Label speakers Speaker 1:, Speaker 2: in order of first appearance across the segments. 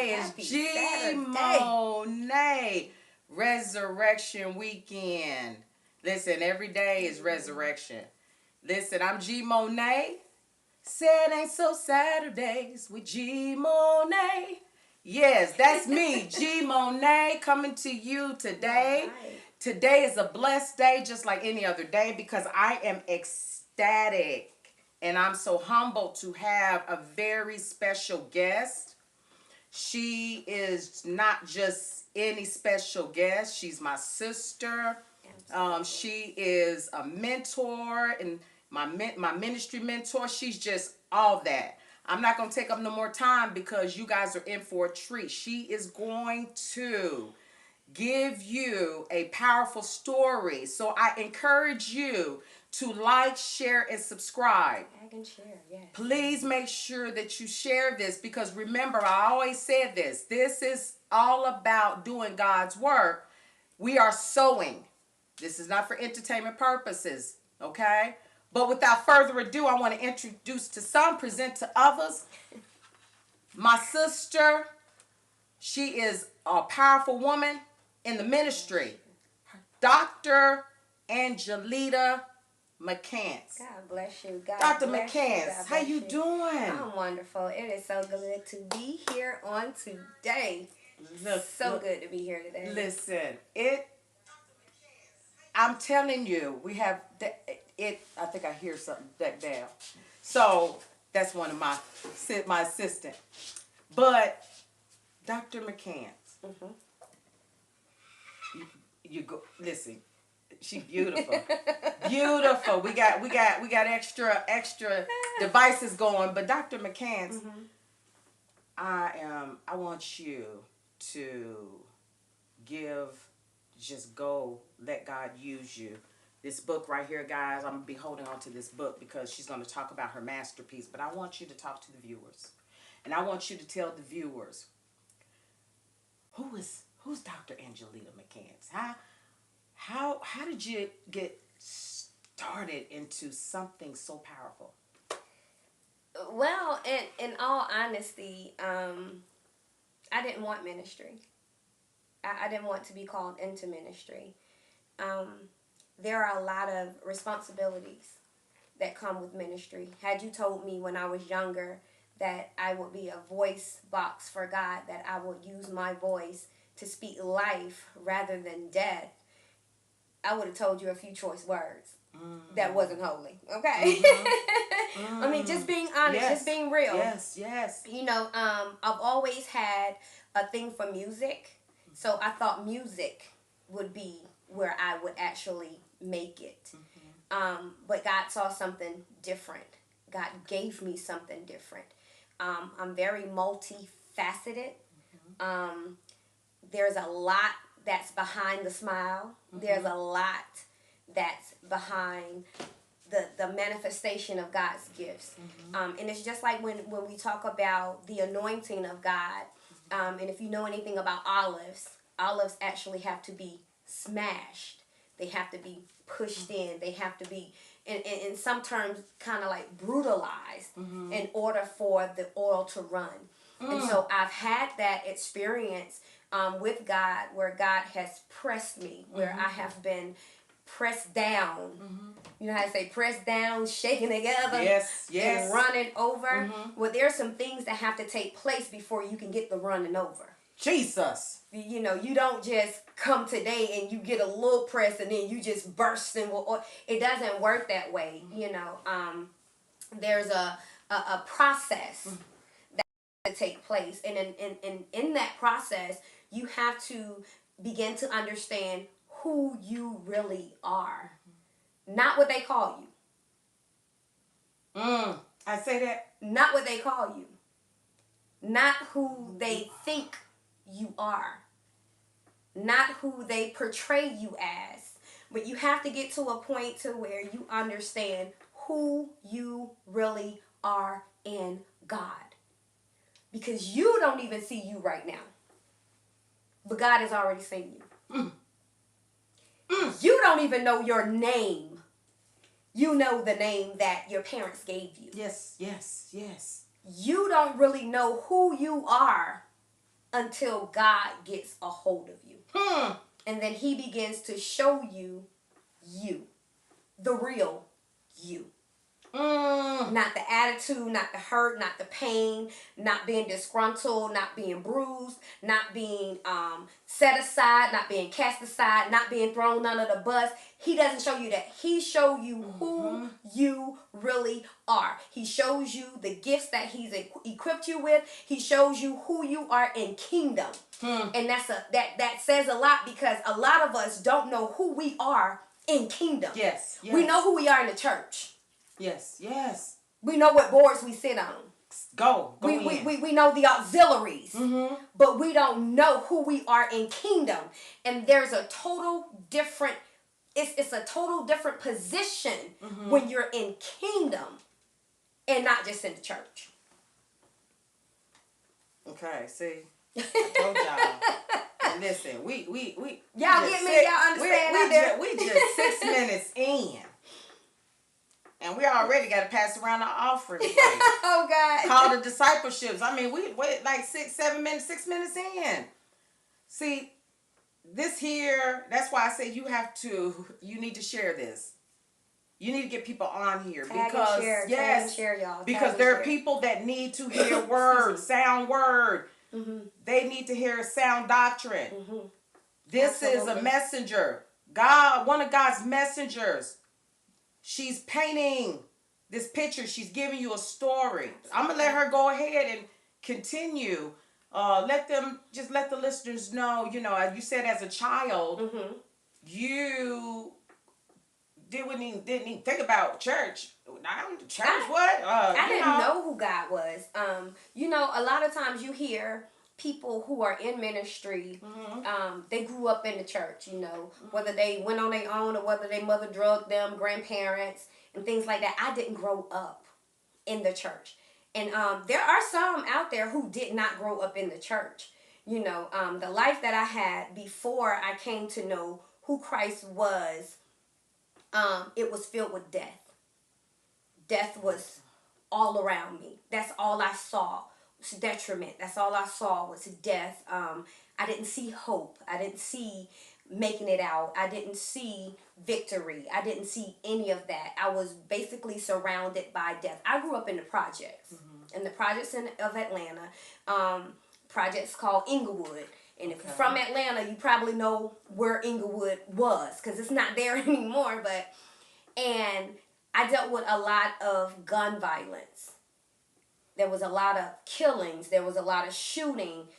Speaker 1: today is G Mone'a Resurrection Weekend. Listen, every day is resurrection. Listen, I'm G Mone'a. Said ain't so Saturdays with G Mone'a. Yes, that's me, G Mone'a, coming to you today.
Speaker 2: Right.
Speaker 1: Today is a blessed day, just like any other day, because I am ecstatic. And I'm so humbled to have a very special guest. She is not just any special guest. She's my sister. She is a mentor and my ministry mentor. She's just all that. I'm not going to take up no more time because you guys are in for a treat. She is going to give you a powerful story. So I encourage you to like, share, and subscribe.
Speaker 2: I can share, yes.
Speaker 1: Please make sure that you share this because remember, I always said this. This is all about doing God's work. We are sowing. This is not for entertainment purposes, okay? But without further ado, I want to introduce to some, present to others, my sister. She is a powerful woman in the ministry. Dr. Angelita McCants.
Speaker 2: God bless you. God
Speaker 1: Dr.
Speaker 2: bless you.
Speaker 1: McCants,
Speaker 2: God
Speaker 1: how
Speaker 2: bless
Speaker 1: you doing?
Speaker 2: I'm wonderful. It is so good to be here on today. So good to be here today.
Speaker 1: Listen, I'm telling you, we have I think I hear something back down. So that's one of my assistant. But Dr. McCants, you go listen. She's beautiful, beautiful. We got extra devices going. But Dr. McCants, I want you to let God use you. This book right here, guys, I'm going to be holding on to this book because she's going to talk about her masterpiece. But I want you to talk to the viewers. And I want you to tell the viewers, who's Dr. Angelita McCants? How did you get started into something so powerful?
Speaker 2: Well, in all honesty, I didn't want ministry. I didn't want to be called into ministry. There are a lot of responsibilities that come with ministry. Had you told me when I was younger that I would be a voice box for God, that I would use my voice to speak life rather than death, I would have told you a few choice words. That wasn't holy, okay? I mean, just being honest, just being real.
Speaker 1: Yes.
Speaker 2: You know, I've always had a thing for music, so I thought music would be where I would actually make it. But God saw something different. God gave me something different. I'm very multifaceted. There's a lot that's behind the smile. There's a lot that's behind the manifestation of God's gifts. And it's just like when we talk about the anointing of God, and if you know anything about olives actually have to be smashed. They have to be pushed in. They have to be, in some terms, kind of like brutalized in order for the oil to run. And so I've had that experience with God, where God has pressed me, where I have been pressed down. You know how I say pressed down, shaken together, and running over? Well, there are some things that have to take place before you can get the running over.
Speaker 1: Jesus.
Speaker 2: You know, you don't just come today and you get a little press and then you just burst and it doesn't work that way. You know, there's a process that has to take place, and in that process, you have to begin to understand who you really are, not what they call you.
Speaker 1: I say that.
Speaker 2: Not what they call you. Not who they think you are. Not who they portray you as. But you have to get to a point to where you understand who you really are in God. Because you don't even see you right now. But God has already seen you. You don't even know your name. You know the name that your parents gave you.
Speaker 1: Yes.
Speaker 2: You don't really know who you are until God gets a hold of you. And then he begins to show you, the real you. Not the attitude, not the hurt, not the pain, not being disgruntled, not being bruised, not being set aside, not being cast aside, not being thrown under the bus. He doesn't show you that. He shows you who you really are. He shows you the gifts that he's equipped you with. He shows you who you are in kingdom. And that says a lot, because a lot of us don't know who we are in kingdom.
Speaker 1: Yes.
Speaker 2: We know who we are in the church.
Speaker 1: Yes.
Speaker 2: We know what boards we sit on.
Speaker 1: Go
Speaker 2: We know the auxiliaries. But we don't know who we are in kingdom. And there's a total different, it's a total different position when you're in kingdom and not just in the church.
Speaker 1: Okay, see? I told y'all. Listen, we
Speaker 2: y'all get me? Y'all understand?
Speaker 1: We just 6 minutes in. And we already got to pass around the offering plate.
Speaker 2: Oh, God.
Speaker 1: Call the discipleships. I mean, we like 6 minutes in. See, this here, that's why I say you need to share this. You need to get people on here. Because,
Speaker 2: share, y'all.
Speaker 1: Because there are people that need to hear word, sound word. They need to hear sound doctrine. This is a messenger. One of God's messengers. She's painting this picture. She's giving you a story. I'm going to let her go ahead and continue. Let the listeners know, you said as a child, you didn't even think about church. Church, what?
Speaker 2: I didn't know who God was. A lot of times you hear people who are in ministry, they grew up in the church, whether they went on their own or whether their mother drugged them, grandparents, and things like that. I didn't grow up in the church. And there are some out there who did not grow up in the church. The life that I had before I came to know who Christ was, it was filled with death. Death was all around me. That's all I saw. Detriment. That's all I saw was death. I didn't see hope. I didn't see making it out. I didn't see victory. I didn't see any of that. I was basically surrounded by death. I grew up in the projects. In the projects of Atlanta. Projects called Inglewood. And if you're from Atlanta, you probably know where Inglewood was, because it's not there anymore. And I dealt with a lot of gun violence. There was a lot of killings. There was a lot of shooting.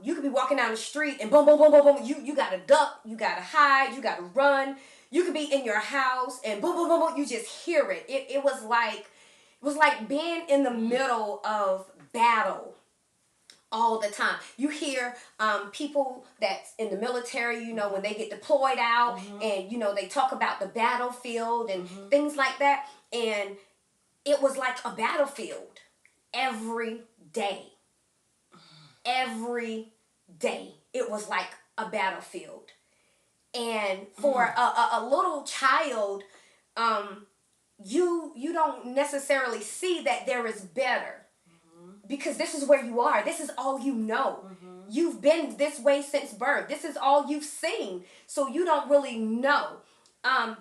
Speaker 2: You could be walking down the street and boom, boom, boom, boom, boom. You got to duck. You got to hide. You got to run. You could be in your house and boom, boom, boom, boom. You just hear it. It was like being in the middle of battle all the time. You hear people that's in the military, when they get deployed out and, they talk about the battlefield and things like that. And it was like a battlefield. Every day it was like a battlefield. And for a little child, you don't necessarily see that there is better, because this is where you are. This is all you know. You've been this way since birth. This is all you've seen, so you don't really know.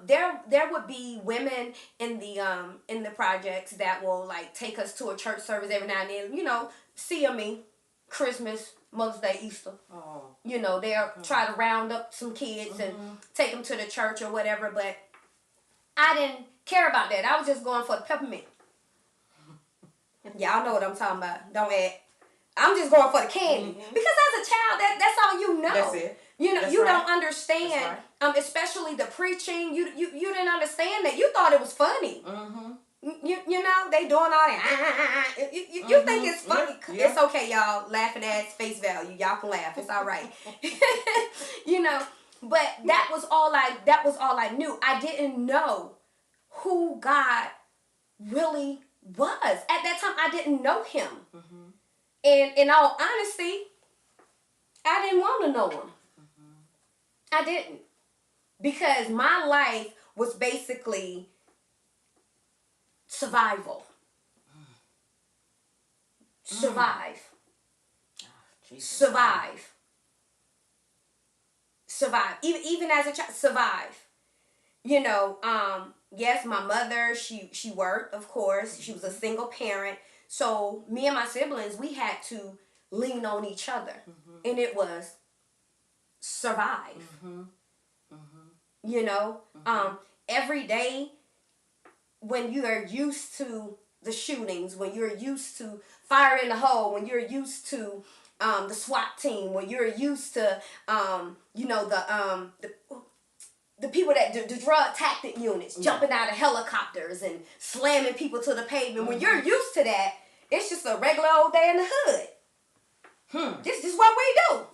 Speaker 2: There would be women in the projects that will take us to a church service every now and then. CME, Christmas, Mother's Day, Easter. They'll try to round up some kids and take them to the church or whatever. But I didn't care about that. I was just going for the peppermint. Y'all know what I'm talking about. Don't act. I'm just going for the candy. Because as a child, that's all you know.
Speaker 1: That's it.
Speaker 2: Don't understand, especially the preaching. You didn't understand that. You thought it was funny. They doing all that. You think it's funny. Yeah. It's okay, y'all. Laughing at face value. Y'all can laugh. It's all right. But that was all I knew. I didn't know who God really was. At that time, I didn't know him. And in all honesty, I didn't want to know him. I didn't. Because my life was basically survival. Survive.
Speaker 1: Jesus.
Speaker 2: Survive. Survive. Even as a child, survive. You know, yes, my mother, she worked, of course. She was a single parent. So me and my siblings, we had to lean on each other. And it was survive. You know, every day when you are used to the shootings, when you're used to fire in the hole, when you're used to the SWAT team, when you're used to you know, the people that the drug tactic units jumping out of helicopters and slamming people to the pavement. When you're used to that, it's just a regular old day in the hood. This is what we do.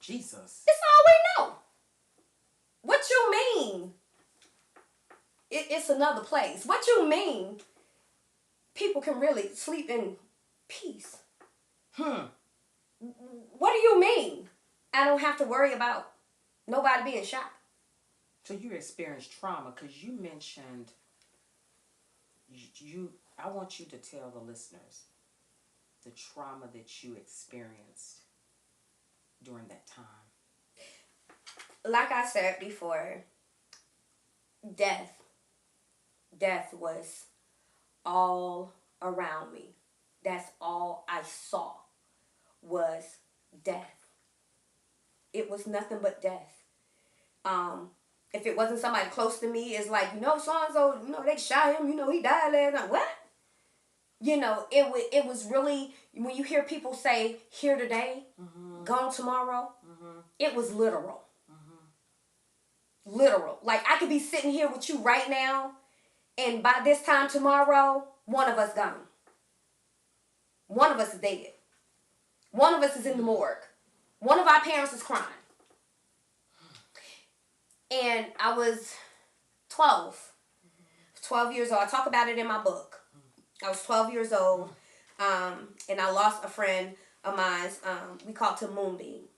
Speaker 1: Jesus.
Speaker 2: It's all we know. What you mean? It's another place. What you mean? People can really sleep in peace. What do you mean? I don't have to worry about nobody being shot.
Speaker 1: So you experienced trauma because you mentioned you. I want you to tell the listeners the trauma that you experienced during that time.
Speaker 2: Like I said before, death was all around me. That's all I saw was death. It was nothing but death. If it wasn't somebody close to me, it's like, you know, so-and-so, you know, they shot him, you know, he died last night. What? You know, it was really, when you hear people say, here today, gone tomorrow, it was literal. Literal. Like, I could be sitting here with you right now, and by this time tomorrow, one of us gone. One of us is dead. One of us is in the morgue. One of our parents is crying. And I was 12 years old. I talk about it in my book. I was 12 years old, and I lost a friend of mine. We called him Moonbeam.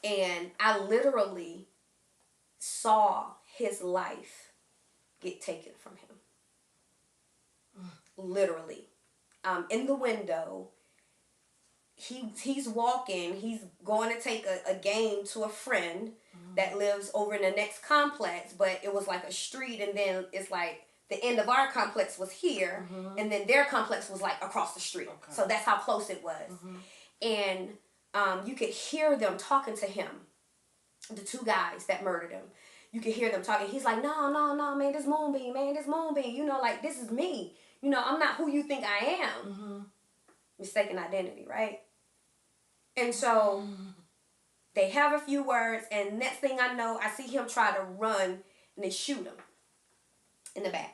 Speaker 2: And I literally saw his life get taken from him. Literally. In the window, he's walking. He's going to take a game to a friend that lives over in the next complex, but it was like a street, and then it's like the end of our complex was here, and then their complex was like across the street. Okay. So that's how close it was. And you could hear them talking to him, the two guys that murdered him. You could hear them talking. He's like, no, man, this Moonbeam, you know, like, this is me. You know, I'm not who you think I am. Mistaken identity, right? And so they have a few words, and next thing I know, I see him try to run, and they shoot him in the back.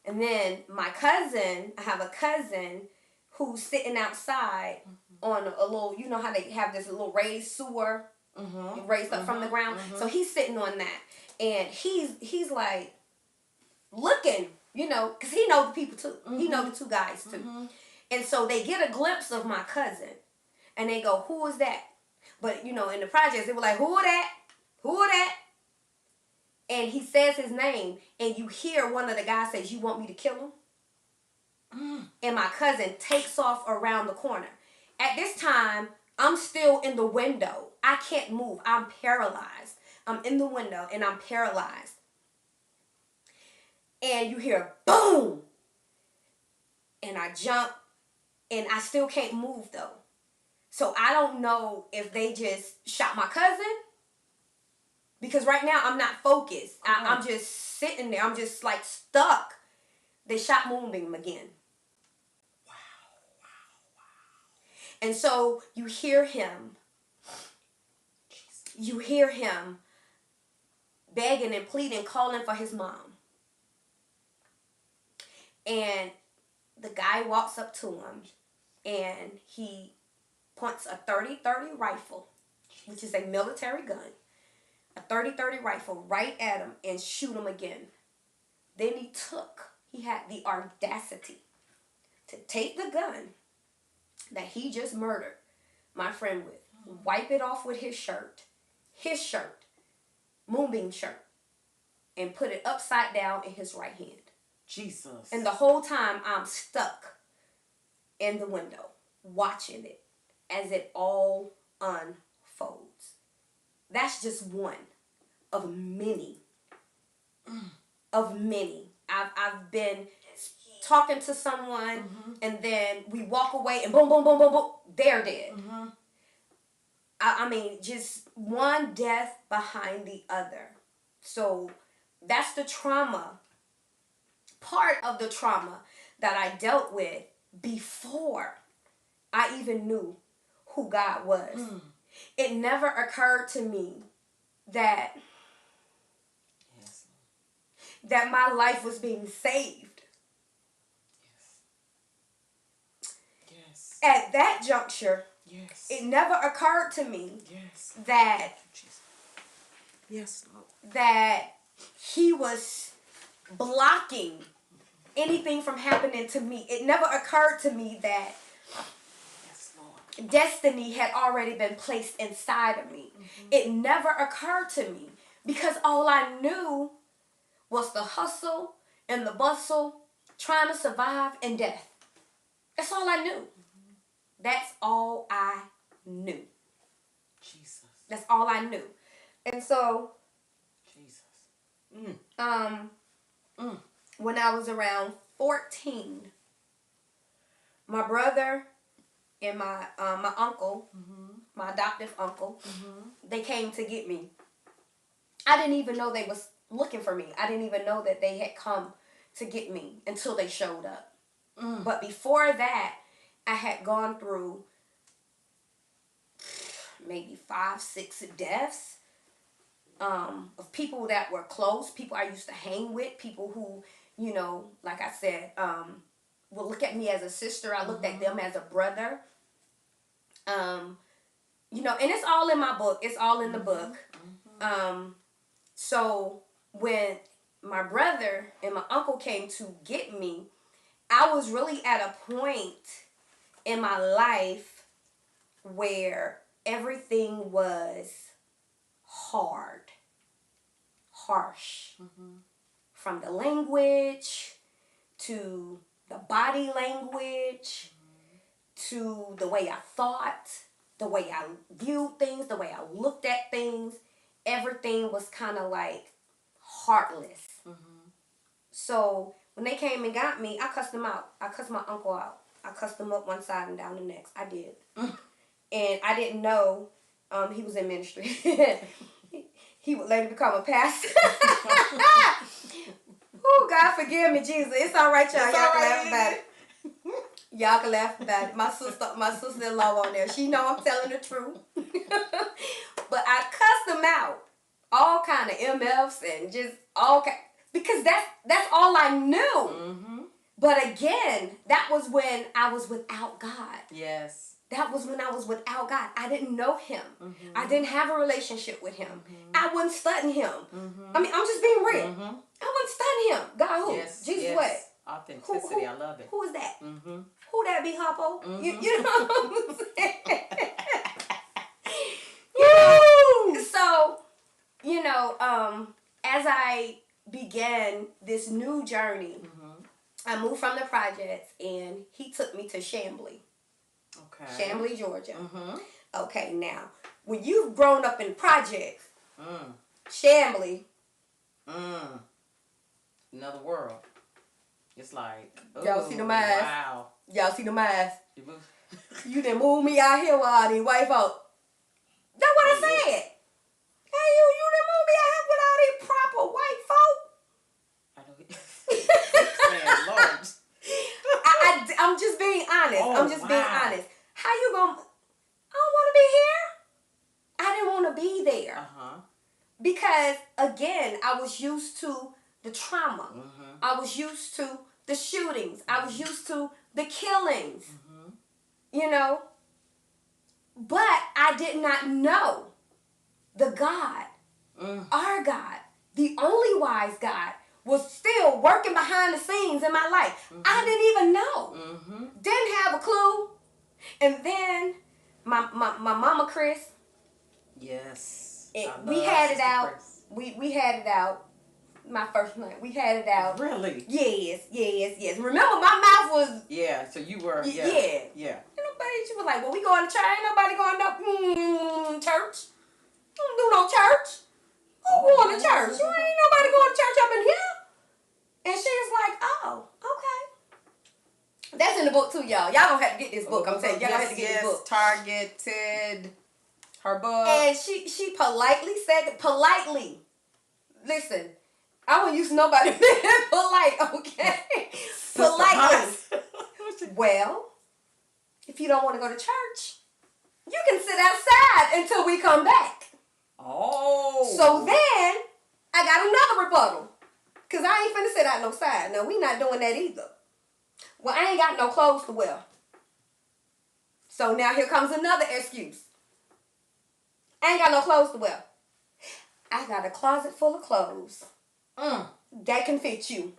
Speaker 2: And then my cousin, I have a cousin who's sitting outside on a little, you know how they have this little raised sewer, raised up from the ground? So he's sitting on that, and he's like looking, you know, because he knows the people too. He knows the two guys too. And so they get a glimpse of my cousin, and they go, who is that? But, you know, in the projects, they were like, who that? Who that? And he says his name, and you hear one of the guys says, you want me to kill him? And my cousin takes off around the corner. At this time, I'm still in the window. I can't move. I'm paralyzed. I'm in the window, and I'm paralyzed. And you hear, boom! And I jump, and I still can't move, though. So I don't know if they just shot my cousin, because right now I'm not focused. I'm just sitting there. I'm just like stuck. They shot Moonbeam again. Wow. And so you hear him. You hear him begging and pleading, calling for his mom. And the guy walks up to him, and he points a 30-30 rifle, which is a military gun, a 30-30 rifle right at him and shoot him again. Then he had the audacity to take the gun that he just murdered my friend with, wipe it off with his shirt, Moonbeam shirt, and put it upside down in his right hand. Jesus. And the whole time I'm stuck in the window watching it. as it all unfolds. That's just one of many. Of many. I've been talking to someone, and then we walk away, and boom, boom, boom, boom, boom, they're dead. I mean, just one death behind the other. So that's the trauma, part of the trauma that I dealt with before I even knew who God was. It never occurred to me that that my life was being saved.
Speaker 1: Yes.
Speaker 2: At that juncture,
Speaker 1: Yes.
Speaker 2: it never occurred to me
Speaker 1: Yes.
Speaker 2: that
Speaker 1: Yes, Lord.
Speaker 2: that he was blocking anything from happening to me. It never occurred to me that
Speaker 1: Yes, Lord.
Speaker 2: destiny had already been placed inside of me. It never occurred to me because all I knew was the hustle and the bustle, trying to survive and death. That's all I knew. That's all I knew.
Speaker 1: Jesus.
Speaker 2: That's all I knew. And so,
Speaker 1: Jesus.
Speaker 2: when I was around 14, my brother and my uncle, my adoptive uncle, they came to get me. I didn't even know they was looking for me. I didn't even know that they had come to get me until they showed up. But before that, I had gone through maybe 5, 6 deaths of people that were close, people I used to hang with, people who, you know, like I said, would look at me as a sister. I looked at them as a brother. You know, and it's all in my book. It's all in the book. So when my brother and my uncle came to get me, I was really at a point in my life where everything was hard, harsh. From the language to the body language to the way I thought, the way I viewed things, the way I looked at things. Everything was kind of like heartless. So when they came and got me, I cussed them out. I cussed my uncle out. I cussed him up one side and down the next. I did. And I didn't know he was in ministry. He would later become a pastor. Oh, God forgive me, Jesus. It's all right, y'all. Y'all can laugh about it. Y'all can laugh about it. My sister-in-law on there. She know I'm telling the truth. But I cussed them out. All kind of MFs and just all kind. Because that's all I knew. But again, that was when I was without God.
Speaker 1: Yes.
Speaker 2: That was when I was without God. I didn't know him. I didn't have a relationship with him. I wasn't studying him. I mean, I'm just being real. I wasn't studying him. God who?
Speaker 1: Yes.
Speaker 2: Jesus
Speaker 1: yes.
Speaker 2: what?
Speaker 1: Authenticity. I love it.
Speaker 2: Who is that? Who that be, Hoppo? You know what I'm saying? So, you know, as I began this new journey, I moved from the projects and he took me to Chamblee.
Speaker 1: Okay.
Speaker 2: Chamblee, Georgia. Okay, now, when you've grown up in projects, Chamblee.
Speaker 1: Another world. It's like,
Speaker 2: Y'all see the mask?
Speaker 1: Wow.
Speaker 2: Y'all see the mask? You done moved me out here with all these white folk. That's what I said. Hey, you done moved me out here with all these proper white folk.
Speaker 1: I know. Lord.
Speaker 2: I'm just being honest.
Speaker 1: Oh,
Speaker 2: I'm just being honest. How you gonna? I don't want to be here. I didn't want to be there. Because again, I was used to the trauma. I was used to the shootings. I was used to the killings. You know. But I did not know the God, our God, the only wise God, was still working behind the scenes in my life. I didn't even know. Didn't have a clue. And then my mama Chris.
Speaker 1: Yes.
Speaker 2: We had it out. We had it out. My first night. We had it out.
Speaker 1: Really?
Speaker 2: Yes. Remember, my mouth was.
Speaker 1: Yeah, so you were. Yeah.
Speaker 2: You know, She was like, well, we going to church. Ain't nobody going to church. Don't do no church. Who going to church? You ain't nobody going to church up in here. And she's like, oh, okay. That's in the book too, y'all. Y'all gonna have to get this book. I'm telling you, y'all have to get this book.
Speaker 1: Targeted her book.
Speaker 2: And she politely said, listen, I won't use nobody being polite, okay? Politely. Well, if you don't want to go to church, you can sit outside until we come back.
Speaker 1: Oh.
Speaker 2: So then, I got another rebuttal. Because I ain't finna sit out no side. No, we not doing that either. Well, I ain't got no clothes to wear. So now here comes another excuse. I ain't got no clothes to wear. I got a closet full of clothes. That can fit you.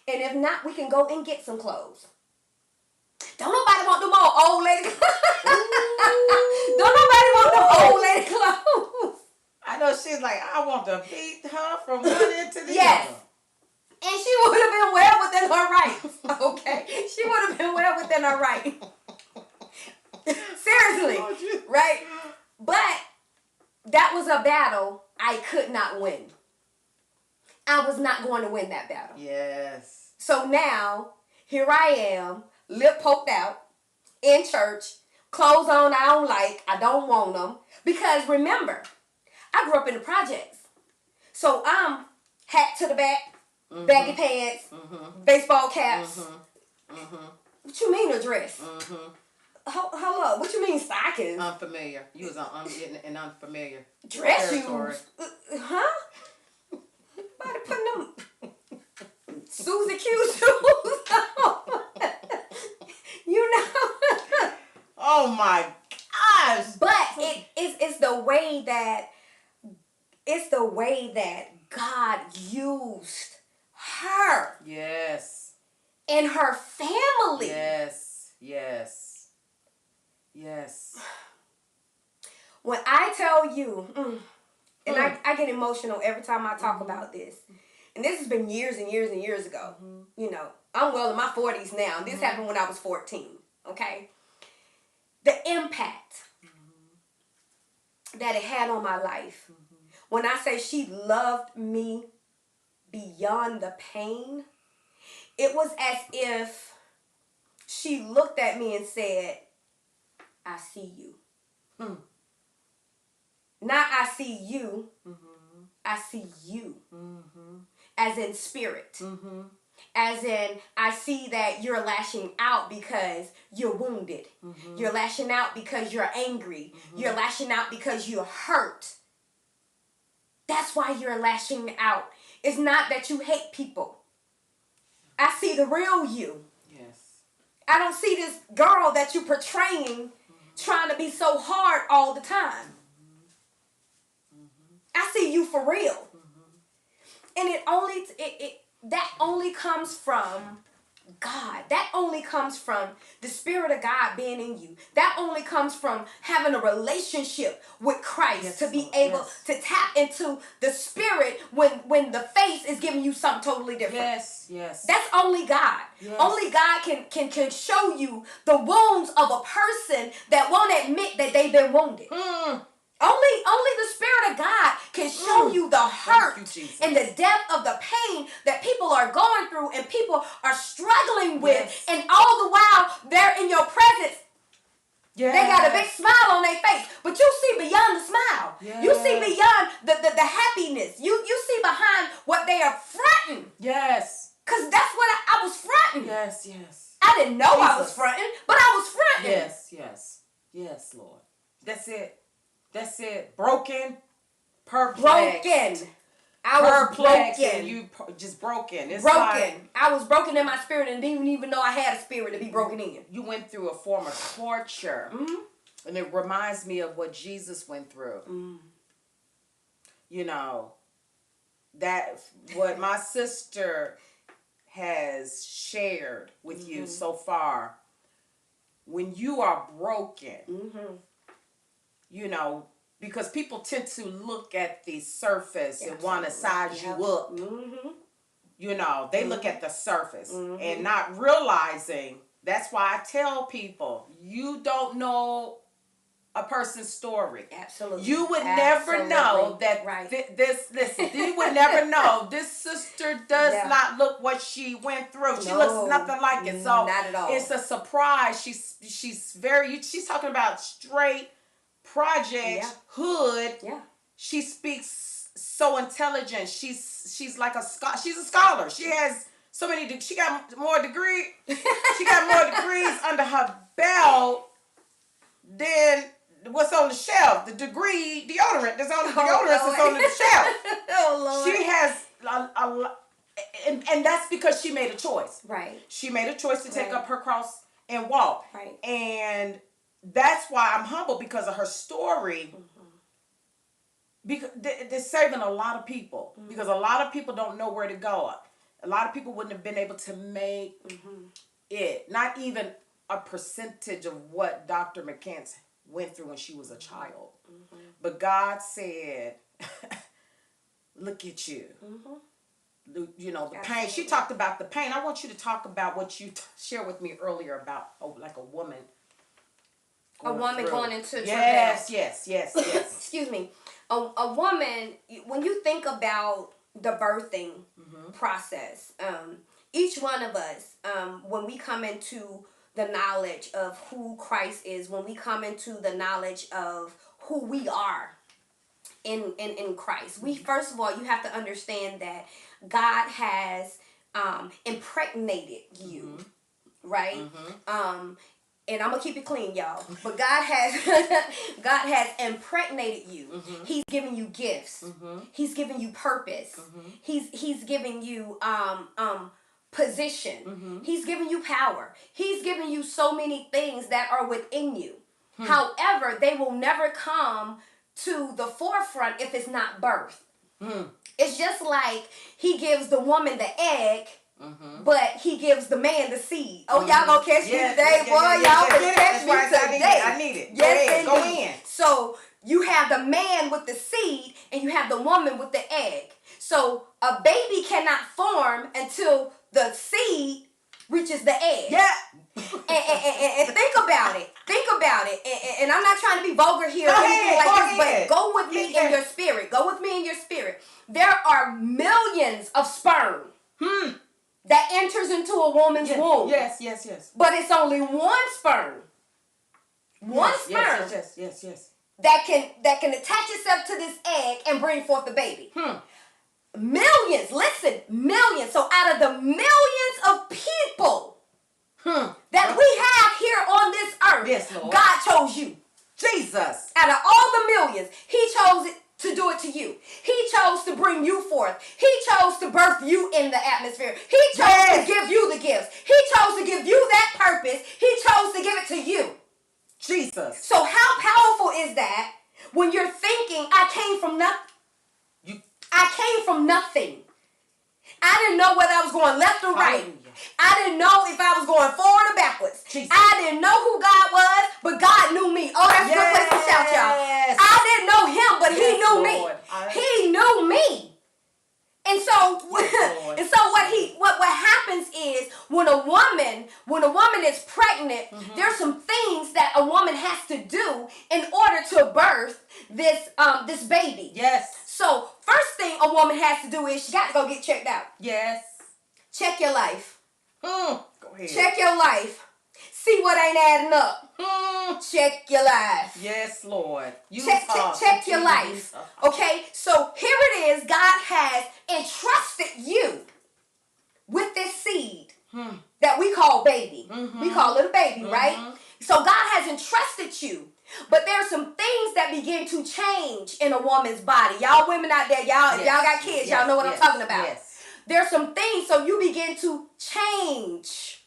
Speaker 2: And if not, we can go and get some clothes. Don't nobody want them old lady clothes. Don't nobody want them old lady clothes.
Speaker 1: I know she's like, I want to beat her from one end to the
Speaker 2: yes.
Speaker 1: other.
Speaker 2: And she would have been well within her rights. Okay? She would have been well within her right. Seriously. Right? But that was a battle I could not win. I was not going to win that battle.
Speaker 1: Yes.
Speaker 2: So now, here I am, lip poked out, in church, clothes on I don't like, I don't want them. Because remember, I grew up in the projects. So I'm hat to the back, baggy pants, baseball caps. What you mean a dress? Hold up. What you mean stockings?
Speaker 1: Unfamiliar. You was in unfamiliar
Speaker 2: dress
Speaker 1: territory.
Speaker 2: shoes. Huh? Somebody putting them Susie Q shoes on. You know?
Speaker 1: Oh my gosh.
Speaker 2: But it's the way that God used her.
Speaker 1: Yes.
Speaker 2: And her family.
Speaker 1: Yes. Yes. Yes.
Speaker 2: When I tell you, and I get emotional every time I talk about this. And this has been years and years and years ago. You know, I'm well in my 40s now. This happened when I was 14. Okay? The impact that it had on my life. When I say she loved me beyond the pain, it was as if she looked at me and said, I see you. Not I see you. I see you. As in spirit. As in, I see that you're lashing out because you're wounded. You're lashing out because you're angry. You're lashing out because you're hurt. That's why you're lashing out. It's not that you hate people. I see the real you.
Speaker 1: Yes.
Speaker 2: I don't see this girl that you're portraying trying to be so hard all the time. I see you for real. And that only comes from God. That only comes from the Spirit of God being in you. That only comes from having a relationship with Christ to be able to tap into the Spirit when the face is giving you something totally different.
Speaker 1: Yes, yes.
Speaker 2: That's only God. Yes. Only God can show you the wounds of a person that won't admit that they've been wounded. Only the Spirit of God can show you the hurt and the depth of the pain that people are going through and people are struggling with. And all the while, they're in your presence. They got a big smile on their face. But you see beyond the smile. You see beyond the happiness. You see behind what they are fronting.
Speaker 1: Yes.
Speaker 2: Because that's what I was fronting.
Speaker 1: Yes, yes.
Speaker 2: I didn't know I was fronting, but I was fronting.
Speaker 1: Yes, yes. Yes, Lord. That's it. That's it. Broken. Perplexed.
Speaker 2: Broken. I was broken.
Speaker 1: And you just broken. It's
Speaker 2: broken.
Speaker 1: Like,
Speaker 2: I was broken in my spirit and didn't even know I had a spirit to be broken in.
Speaker 1: You went through a form of torture. And it reminds me of what Jesus went through. You know, that what my sister has shared with you so far. When you are broken, you know, because people tend to look at the surface and want to size you up. You know, they look at the surface and not realizing That's why I tell people, you don't know a person's story.
Speaker 2: Absolutely.
Speaker 1: You would never know that listen, you would never know this sister does not look what she went through. She looks nothing like it. So
Speaker 2: not at all.
Speaker 1: It's a surprise. She's talking about straight project hood.
Speaker 2: Yeah.
Speaker 1: She speaks so intelligent. She's like she's a scholar. She has so many she got more degrees under her belt than what's on the shelf. The deodorant that's on the deodorant is on the shelf.
Speaker 2: Oh Lord.
Speaker 1: She has a lot, and that's because she made a choice.
Speaker 2: Right.
Speaker 1: She made a choice to take up her cross and walk.
Speaker 2: Right.
Speaker 1: And that's why I'm humble, because of her story. Because they're saving a lot of people. Because a lot of people don't know where to go. A lot of people wouldn't have been able to make it. Not even a percentage of what Dr. McCants went through when she was a child. But God said, look at you. You know, the pain. She talked about the pain. I want you to talk about what you shared with me earlier about like a woman.
Speaker 2: Going into
Speaker 1: yes.
Speaker 2: Excuse me. A woman, when you think about the birthing process, each one of us, when we come into the knowledge of who Christ is, when we come into the knowledge of who we are in Christ, we, first of all, you have to understand that God has impregnated you, right? And I'm gonna keep it clean, y'all. But God has impregnated you. He's giving you gifts. He's giving you purpose. He's giving you position. He's giving you power. He's giving you so many things that are within you. However, they will never come to the forefront if it's not birth. It's just like he gives the woman the egg, but he gives the man the seed. Oh, y'all gonna catch me today, boy. Y'all gonna catch me today.
Speaker 1: I need it.
Speaker 2: Yes,
Speaker 1: go in.
Speaker 2: So you have the man with the seed and you have the woman with the egg. So a baby cannot form until the seed reaches the egg.
Speaker 1: Yeah.
Speaker 2: And think about it. And I'm not trying to be vulgar here or anything like this, but go with me in your spirit. Go with me in your spirit. There are millions of sperm that enters into a woman's womb.
Speaker 1: Yes.
Speaker 2: But it's only one sperm. One sperm.
Speaker 1: Yes.
Speaker 2: That can attach itself to this egg and bring forth the baby. Millions. Listen, millions. So out of the millions of people that we have here on this earth,
Speaker 1: yes, Lord,
Speaker 2: God chose you.
Speaker 1: Jesus.
Speaker 2: Out of all the millions, he chose it to do it to you. He chose to bring you forth. He chose to birth you in the atmosphere. He chose to give you the gifts. He chose to give you that purpose. He chose to give it to you.
Speaker 1: Jesus.
Speaker 2: So how powerful is that when you're thinking, I came from nothing? I came from nothing. I didn't know whether I was going left or right. I didn't know if I was going forward or backwards.
Speaker 1: Jesus.
Speaker 2: I didn't know who God was, but God knew me. Oh, that's a good place to shout, y'all. I didn't know him, but he knew me. He knew me. And so, what happens is when a woman is pregnant, there's some things that a woman has to do in order to birth this baby.
Speaker 1: Yes.
Speaker 2: So first thing a woman has to do is she got to go get checked out.
Speaker 1: Yes.
Speaker 2: Check your life.
Speaker 1: Go ahead.
Speaker 2: Check your life. See what ain't adding up. Check your life.
Speaker 1: Yes, Lord.
Speaker 2: Check your life. Okay, so here it is. God has entrusted you with this seed that we call baby. We call it a baby, right? So God has entrusted you. But there's some things that begin to change in a woman's body. Y'all women out there, y'all got kids, y'all know what I'm talking about.
Speaker 1: Yes.
Speaker 2: There's some things, so you begin to change.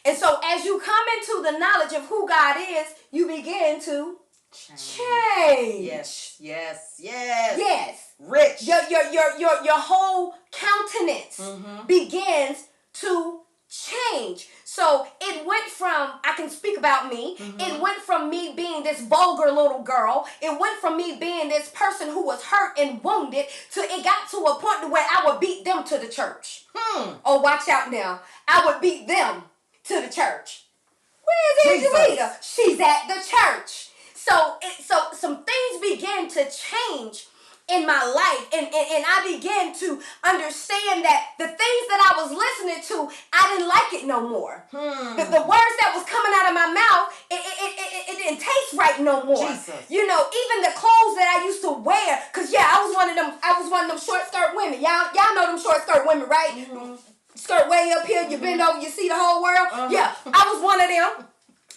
Speaker 2: And so as you come into the knowledge of who God is, you begin to change.
Speaker 1: Yes. Rich.
Speaker 2: Your whole countenance begins to change. So it went from, I can speak about me, it went from me being this vulgar little girl, it went from me being this person who was hurt and wounded, to it got to a point where I would beat them to the church. Oh, watch out now. I would beat them to the church. Where's Angelita? She's at the church. So some things began to change in my life, and I began to understand that the things that I was listening to, I didn't like it no more. The words that was coming out of my mouth, it didn't taste right no more.
Speaker 1: Jesus.
Speaker 2: You know, even the clothes that I used to wear, cause yeah, I was one of them short skirt women. Y'all know them short skirt women, right? Skirt way up here, you bend over, you see the whole world. Yeah, I was one of them.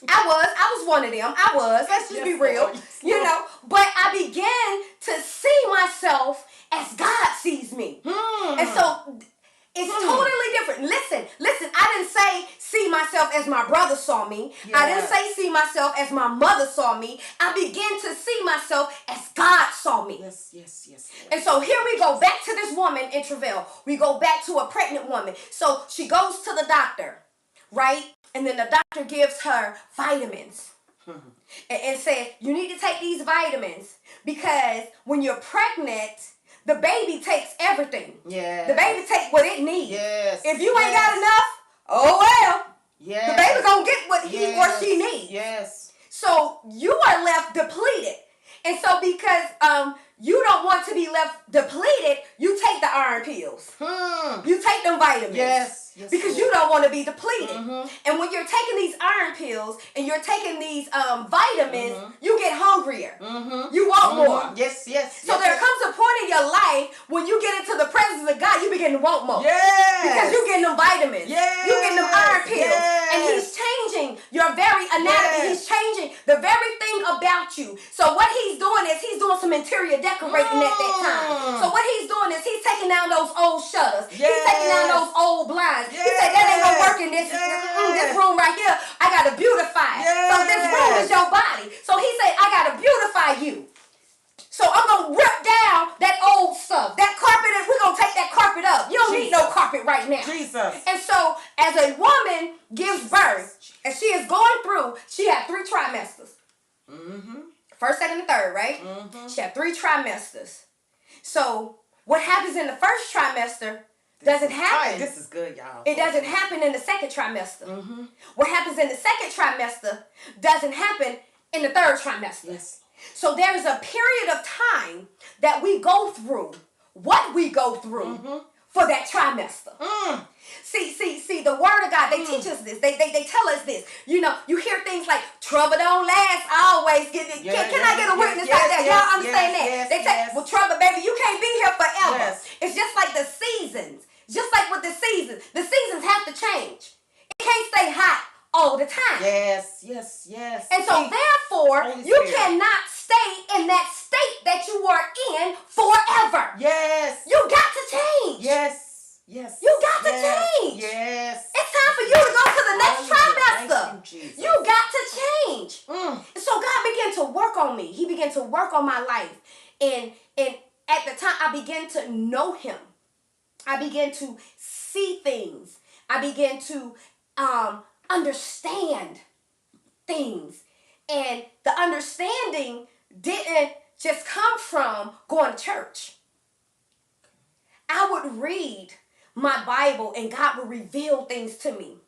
Speaker 2: I was one of them. I was. Let's just be real. You know, but I began to see myself as God sees me. And so it's totally different. Listen, I didn't say see myself as my brother saw me. I didn't say see myself as my mother saw me. I began to see myself as God saw me.
Speaker 1: Yes.
Speaker 2: And so here we go back to this woman in travail. We go back to a pregnant woman. So she goes to the doctor, right? And then the doctor gives her vitamins and says, you need to take these vitamins because when you're pregnant, the baby takes everything.
Speaker 1: Yeah.
Speaker 2: The baby takes what it needs.
Speaker 1: Yes.
Speaker 2: If you ain't got enough, oh well.
Speaker 1: Yes.
Speaker 2: The baby gonna get what he or she needs.
Speaker 1: Yes.
Speaker 2: So you are left depleted. And so because you don't want to be left depleted, you take the iron pills. You take them vitamins.
Speaker 1: Yes.
Speaker 2: Because you don't want to be depleted. And when you're taking these iron pills and you're taking these vitamins, you get hungrier. You want more.
Speaker 1: Yes.
Speaker 2: So there comes a point in your life when you get into the presence of God, you begin to want more.
Speaker 1: Yes.
Speaker 2: Because you're getting them vitamins.
Speaker 1: Yes.
Speaker 2: You're getting them iron pills.
Speaker 1: Yes.
Speaker 2: And he's changing your very anatomy.
Speaker 1: Yes.
Speaker 2: He's changing the very thing about you. So what he's doing is he's doing some interior decorating at that time. So what he's doing is he's taking down those old shutters.
Speaker 1: Yes.
Speaker 2: He's taking down those old blinds.
Speaker 1: Yes.
Speaker 2: He said that ain't gonna work in this room right here. I gotta beautify it.
Speaker 1: Yes.
Speaker 2: So this room is your body. So he said, I gotta beautify you. So I'm gonna rip down that old stuff. That carpet, we're gonna take that carpet up. You don't need no carpet right now.
Speaker 1: Jesus.
Speaker 2: And so as a woman gives birth, and she is going through, she had 3 trimesters. First, second, and third, right? She had 3 trimesters. So what happens in the first trimester doesn't happen.
Speaker 1: This is good, y'all.
Speaker 2: It doesn't happen in the second trimester. What happens in the second trimester doesn't happen in the third trimester.
Speaker 1: Yes.
Speaker 2: So there is a period of time that we go through what we go through for that trimester. See, the word of God, they teach us this. They tell us this. You know, you hear things like, trouble don't last always. Can I get a witness out there? Y'all understand that? They say, well, trouble, baby, you can't be here forever.
Speaker 1: Yes.
Speaker 2: It's just like the seasons. Just like with the seasons have to change. It can't stay hot all the time.
Speaker 1: Yes.
Speaker 2: And so therefore,
Speaker 1: Holy
Speaker 2: you
Speaker 1: Spirit.
Speaker 2: cannot stay in that state that you are in forever.
Speaker 1: Yes.
Speaker 2: You got to change.
Speaker 1: Yes.
Speaker 2: You got to change.
Speaker 1: Yes.
Speaker 2: It's time for you to go to the next trimester.
Speaker 1: Thank you, Jesus.
Speaker 2: You got to change. And so God began to work on me. He began to work on my life. And at the time, I began to know him. I began to see things. I began to understand things. And the understanding didn't just come from going to church. I would read my Bible and God would reveal things to me.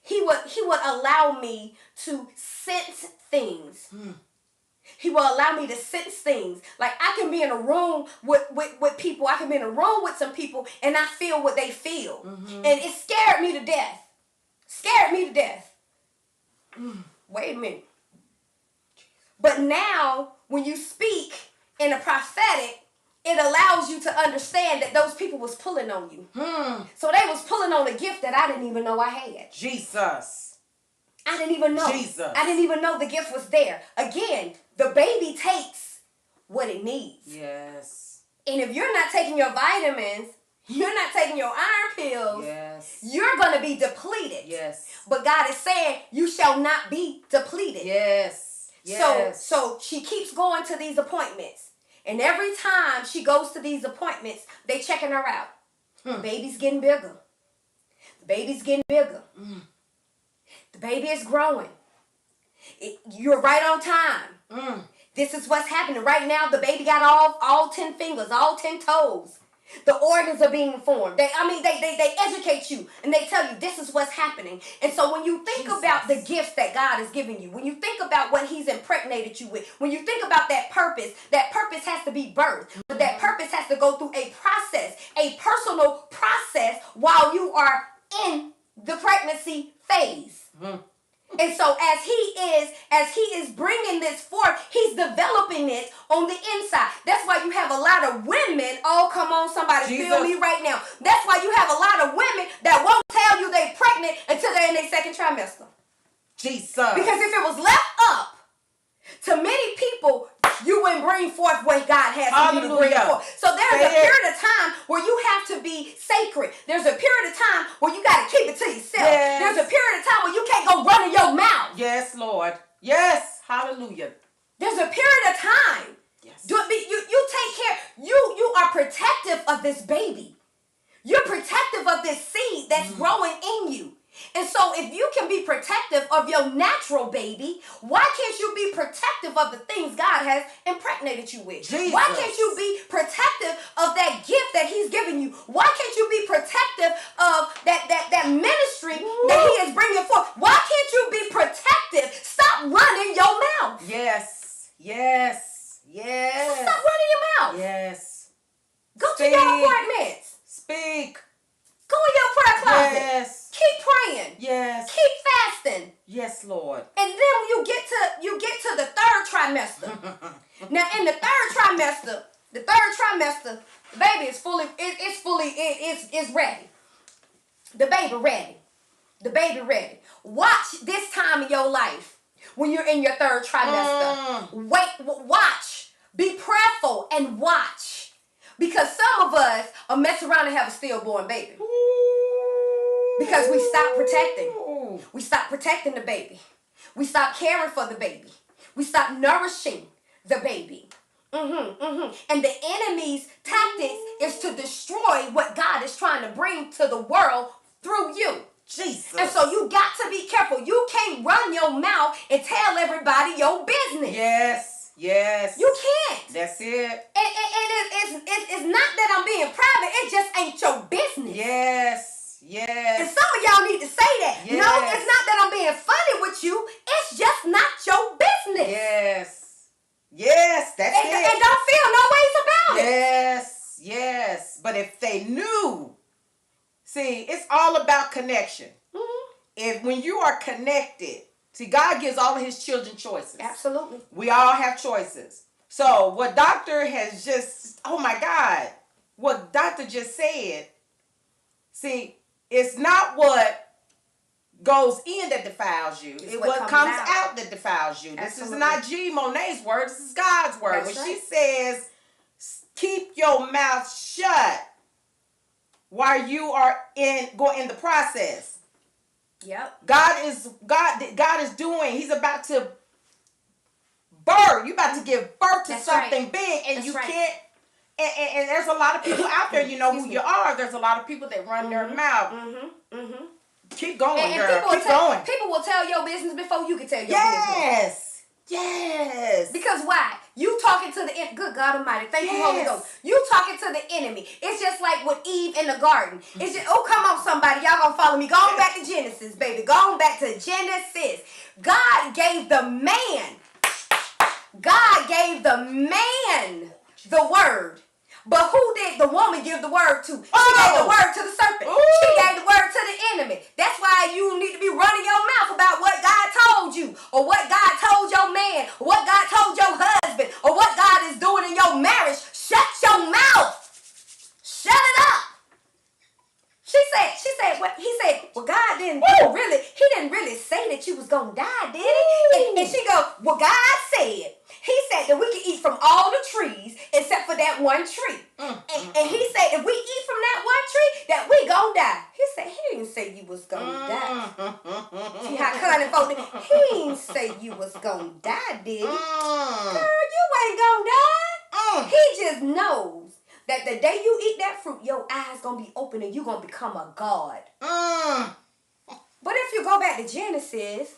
Speaker 2: He would allow me to sense things. He will allow me to sense things. Like I can be in a room with people. I can be in a room with some people and I feel what they feel. And it scared me to death. Wait a minute. But now when you speak in a prophetic, it allows you to understand that those people was pulling on you. So they was pulling on a gift that I didn't even know I had.
Speaker 1: Jesus.
Speaker 2: I didn't even know.
Speaker 1: Jesus.
Speaker 2: I didn't even know the gift was there. Again, the baby takes what it needs.
Speaker 1: Yes.
Speaker 2: And if you're not taking your vitamins, you're not taking your iron pills,
Speaker 1: Yes.
Speaker 2: you're going to be depleted.
Speaker 1: Yes.
Speaker 2: But God is saying you shall not be depleted.
Speaker 1: Yes. Yes.
Speaker 2: So she keeps going to these appointments. And every time she goes to these appointments, they checking her out. The baby's getting bigger. The baby's getting bigger. The baby is growing. You're right on time. This is what's happening. Right now, the baby got all 10 fingers, all 10 toes. The organs are being formed. They educate you and they tell you this is what's happening. And so when you think about the gifts that God has given you, when you think about what He's impregnated you with, when you think about that purpose has to be birthed. But that purpose has to go through a process, a personal process while you are in the pregnancy phase. And so as he is bringing this forth, he's developing it on the inside. That's why you have a lot of women. Oh, come on, somebody feel me right now. That's why you have a lot of women that won't tell you they're pregnant until they're in their second trimester.
Speaker 1: Jesus.
Speaker 2: Because if it was left up to many people, you wouldn't bring forth what God has for you to bring forth. So there's a period of time where you have to be sacred. There's a period of time where you got to keep it to yourself. Yes. There's a period of time where you can't go running your mouth.
Speaker 1: Yes, Lord. Yes. Hallelujah.
Speaker 2: There's a period of time. Yes. You take care. You are protective of this baby. You're protective of this seed that's growing in you. And so if you can be protective of your natural baby, why can't you be protective of the things God has impregnated you with? Jesus. Why can't you be protective of that gift that He's given you? Why can't you be protective of that ministry that He is bringing forth? Why can't you be protective? Stop running your mouth.
Speaker 1: Yes. Yes. Yes.
Speaker 2: Stop running your mouth.
Speaker 1: Yes.
Speaker 2: Go to your appointments.
Speaker 1: Speak.
Speaker 2: Go in your prayer closet.
Speaker 1: Yes.
Speaker 2: Keep praying.
Speaker 1: Yes.
Speaker 2: Keep fasting.
Speaker 1: Yes, Lord.
Speaker 2: And then you get to the third trimester. Now in the third trimester, the baby is it's ready. The baby ready. The baby ready. Watch this time in your life when you're in your third trimester. Watch. Be prayerful and watch. Because some of us are mess around and have a stillborn baby. Because we stop protecting. We stop protecting the baby. We stop caring for the baby. We stop nourishing the baby. And the enemy's tactics is to destroy what God is trying to bring to the world through you.
Speaker 1: Jesus.
Speaker 2: And so you got to be careful. You can't run your mouth and tell everybody your business.
Speaker 1: Yes. Yes.
Speaker 2: You can't.
Speaker 1: That's it.
Speaker 2: And it's not that I'm being private. It just ain't your business.
Speaker 1: Yes. Yes.
Speaker 2: And some of y'all need to say that.
Speaker 1: Yes.
Speaker 2: No, it's not that I'm being funny with you. It's just not your business.
Speaker 1: Yes. Yes, that's it.
Speaker 2: And don't feel no ways about it.
Speaker 1: Yes. Yes. But if they knew, see, it's all about connection. If when you are connected, see, God gives all of His children choices.
Speaker 2: Absolutely.
Speaker 1: We all have choices. So what doctor has just, oh my God, what doctor just said, see, it's not what goes in that defiles you. It's what comes out that defiles you. Absolutely. This is not G Mone'a's word. This is God's word. That's when right. She says, keep your mouth shut while you are in the process.
Speaker 2: Yep.
Speaker 1: God is doing, He's about to birth. You're about to give birth to
Speaker 2: That's
Speaker 1: something
Speaker 2: right.
Speaker 1: big, and
Speaker 2: That's
Speaker 1: you
Speaker 2: right.
Speaker 1: can't. And there's a lot of people out there, you know who you are. There's a lot of people that run their mouth. Keep going, girl. Keep going.
Speaker 2: People will tell your business before you can tell your
Speaker 1: Yes.
Speaker 2: business.
Speaker 1: Yes.
Speaker 2: Because why? You talking to the enemy. Good God Almighty. Thank you, Holy Ghost. You talking to the enemy. It's just like with Eve in the garden. It's just, oh, come on, somebody. Y'all gonna follow me. Go on back to Genesis, baby. Go on back to Genesis. God gave the man the word. But who did the woman give the word to? She gave the word to the serpent. Ooh. She gave the word to the enemy. That's why you need to be running your mouth about what God told you, or what God told your man, or what God told your husband, or what God is doing in your marriage. Shut your mouth. Shut it up. He said, well, God didn't really say that you was gonna die, did he? And she go, well, God said. He said that we can eat from all the trees except for that one tree. And he said if we eat from that one tree, that we gonna die. He said he didn't say you was gonna die. See how cunning folk, he didn't say you was gonna die, did he? Girl, you ain't gonna die. He just knows that the day you eat that fruit, your eyes gonna be open and you gonna become a god. But if you go back to Genesis,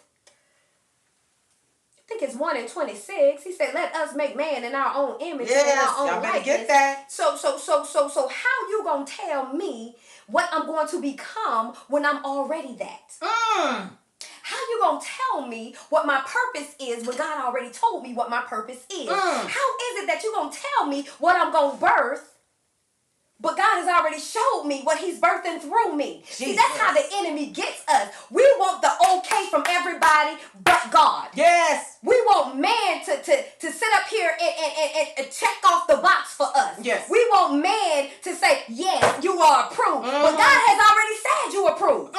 Speaker 2: think it's 1:26. He said, "Let us make man in our own image and in
Speaker 1: Yes,
Speaker 2: our own
Speaker 1: y'all better
Speaker 2: likeness."
Speaker 1: get that.
Speaker 2: So how you gonna tell me what I'm going to become when I'm already that? How you gonna tell me what my purpose is when God already told me what my purpose is? How is it that you gonna tell me what I'm gonna birth, but God has already showed me what he's birthing through me?
Speaker 1: Jesus.
Speaker 2: See, that's how the enemy gets us. We want the okay from everybody but God.
Speaker 1: Yes.
Speaker 2: We want man to sit up here and check off the box for us.
Speaker 1: Yes.
Speaker 2: We want man to say, yes, you are approved. But God has already said you approved.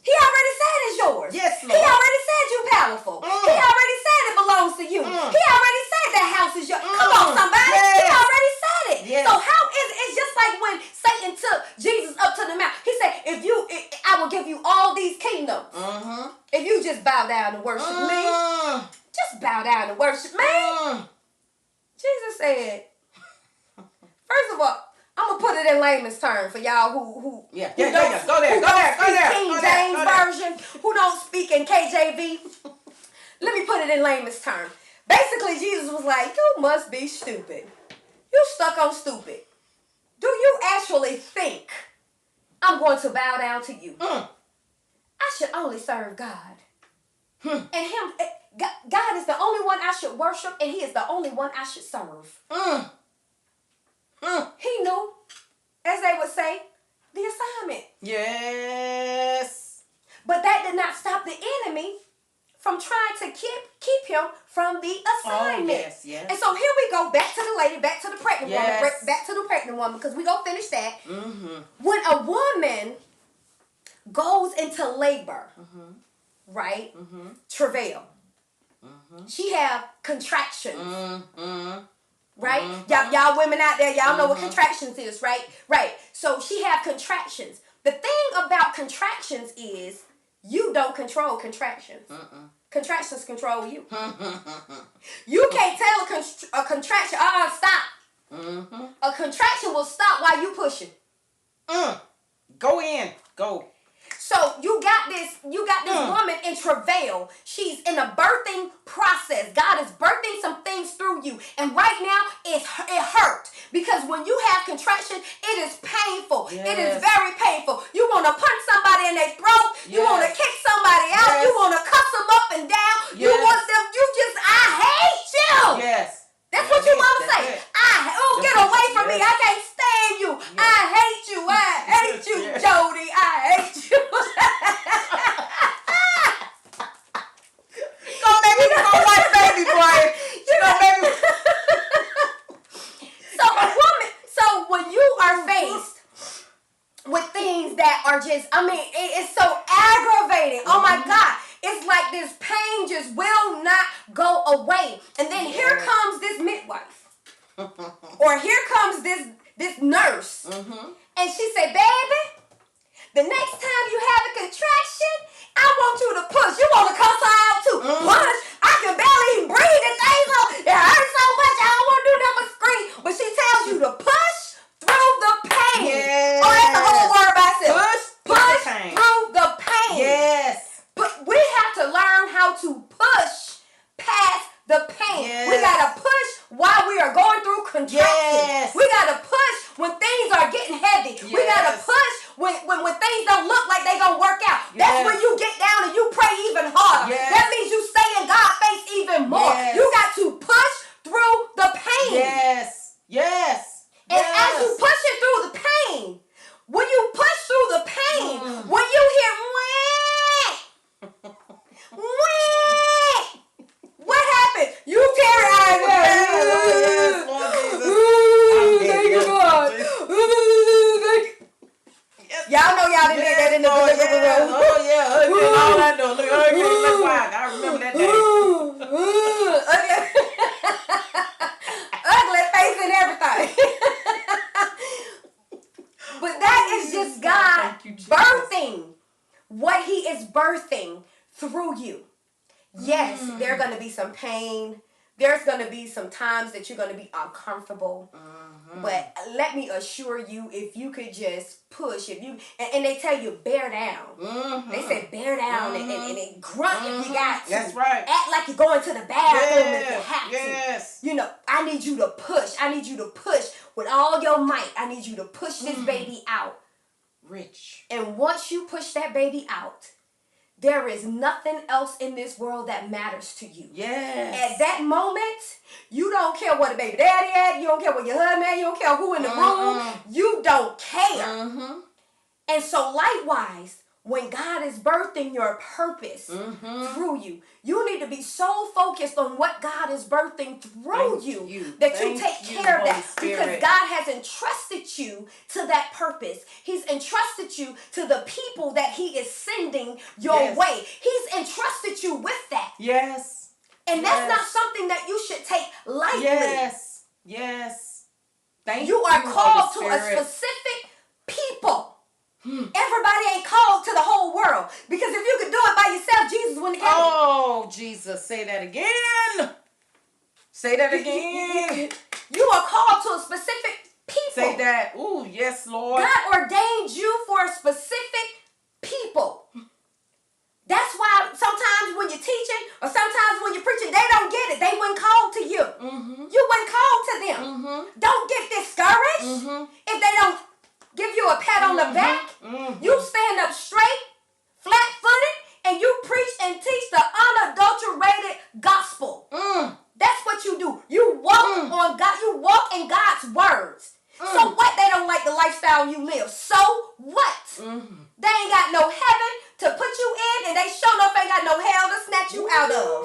Speaker 2: He already said it's yours.
Speaker 1: Yes, Lord.
Speaker 2: He already said you powerful. He already said it belongs to you. He already said that house is yours. Come on, somebody.
Speaker 1: Yes.
Speaker 2: He already said it.
Speaker 1: Yes.
Speaker 2: So how is it? It's just like when Satan took Jesus up to the mount. He said, I will give you all these kingdoms. If you just bow down and worship me. Just bow down and worship me. Jesus said, first of all, I'm going to put it in layman's terms for y'all who
Speaker 1: Go there.
Speaker 2: King James Version, who don't speak in KJV. Let me put it in layman's terms. Basically, Jesus was like, you must be stupid. You stuck on stupid. Do you actually think I'm going to bow down to you? I should only serve God. And God is the only one I should worship, and he is the only one I should serve. He knew, as they would say, the assignment.
Speaker 1: Yes.
Speaker 2: But that did not stop the enemy from trying to keep him from the assignment.
Speaker 1: Oh, yes.
Speaker 2: And so here we go, back to the lady, back to the pregnant woman,
Speaker 1: Yes.
Speaker 2: back to the pregnant woman, because we gonna finish that. When a woman goes into labor, right? Travail. She have contractions. Right? Y'all women out there, y'all know what contractions is, right? Right. So she have contractions. The thing about contractions is you don't control contractions. Contractions control you. You can't tell a contraction, stop. A contraction will stop while you pushing.
Speaker 1: Go in. Go.
Speaker 2: So you got this woman in travail. She's in a birthing process. God is birthing some things through you. And right now, it hurt. Because when you have contraction, it is painful.
Speaker 1: Yes.
Speaker 2: It is very painful. You want to punch somebody in their throat. You want to kick somebody out.
Speaker 1: Yes.
Speaker 2: You want to cuss them up and down. You want them, I hate you.
Speaker 1: Yes.
Speaker 2: That's what you want to say. Get away from me. I can't stand you. I hate you. I hate you, Jody. I hate you.
Speaker 1: Don't make me become a white baby boy. Don't make me.
Speaker 2: So when you are faced with things that are just, it's so aggravating. Oh my God. It's like this pain just will not go away. And then here comes this midwife. Or here comes this nurse. And she said, baby, the next time you have a contraction, I want you to push. You want to cuss her out too. Push. I can barely even breathe and things. It hurts so much. I don't want to do nothing but scream. But she tells you to push through the pain.
Speaker 1: Yes.
Speaker 2: Oh, that's the whole word by itself. Push through the pain.
Speaker 1: Yes.
Speaker 2: But we have to learn how to push past the pain.
Speaker 1: Yes.
Speaker 2: We got to push while we are going through contractions.
Speaker 1: Yes.
Speaker 2: We got to push when things are getting heavy.
Speaker 1: Yes.
Speaker 2: We got to push when things don't look like they're going to work out.
Speaker 1: Yes.
Speaker 2: That's when you get down and you pray even harder.
Speaker 1: Yes.
Speaker 2: That means you stay in God's face even more.
Speaker 1: Yes.
Speaker 2: You got to push through the pain.
Speaker 1: Yes. Yes.
Speaker 2: And as you push it through the pain, when you push through the pain, when you hear what happened? You carry thank you, God. Y'all know y'all didn't get that in the delivery room.
Speaker 1: Oh yeah, all I know. Look, let's wild. I remember that day.
Speaker 2: Ugly face and everything. But that is just God birthing what he is birthing through you. Yes, there are going to be some pain. There's going to be some times that you're going to be uncomfortable. But let me assure you, if you could just push, if you and they tell you bear down. They said bear down and grunt if you got to.
Speaker 1: That's right.
Speaker 2: Act like you're going to the bathroom if you have
Speaker 1: yes.
Speaker 2: to. You know, I need you to push. I need you to push with all your might. I need you to push this baby out.
Speaker 1: Rich.
Speaker 2: And once you push that baby out, there is nothing else in this world that matters to you.
Speaker 1: Yes.
Speaker 2: At that moment, you don't care what the baby daddy at. You don't care what your husband at. You don't care who in the room. You don't care. And so likewise, when God is birthing your purpose through you, you need to be so focused on what God is birthing through you that you take care of that. Because God has entrusted you to that purpose. He's entrusted you to the people that he is sending your way. He's entrusted you with that.
Speaker 1: Yes.
Speaker 2: And that's not something that you should take lightly.
Speaker 1: Yes. Yes. Thank you.
Speaker 2: You are called to a specific people. Everybody ain't called to the whole world. Because if you could do it by yourself, Jesus wouldn't have came.
Speaker 1: Oh, Jesus. Say that again. Say that again.
Speaker 2: You are called to a specific people.
Speaker 1: Say that. Ooh, yes, Lord.
Speaker 2: God ordained you for a specific people. That's why sometimes when you're teaching or sometimes when you're preaching, they don't get it. They weren't called to you. You weren't called to them. Don't get discouraged if they don't give you a pat on the back. You stand up straight, flat-footed, and you preach and teach the unadulterated gospel. That's what you do. You walk on God. You walk in God's words. So what? They don't like the lifestyle you live. So what? They ain't got no heaven to put you in, and they sure enough ain't got no hell to snatch you out of.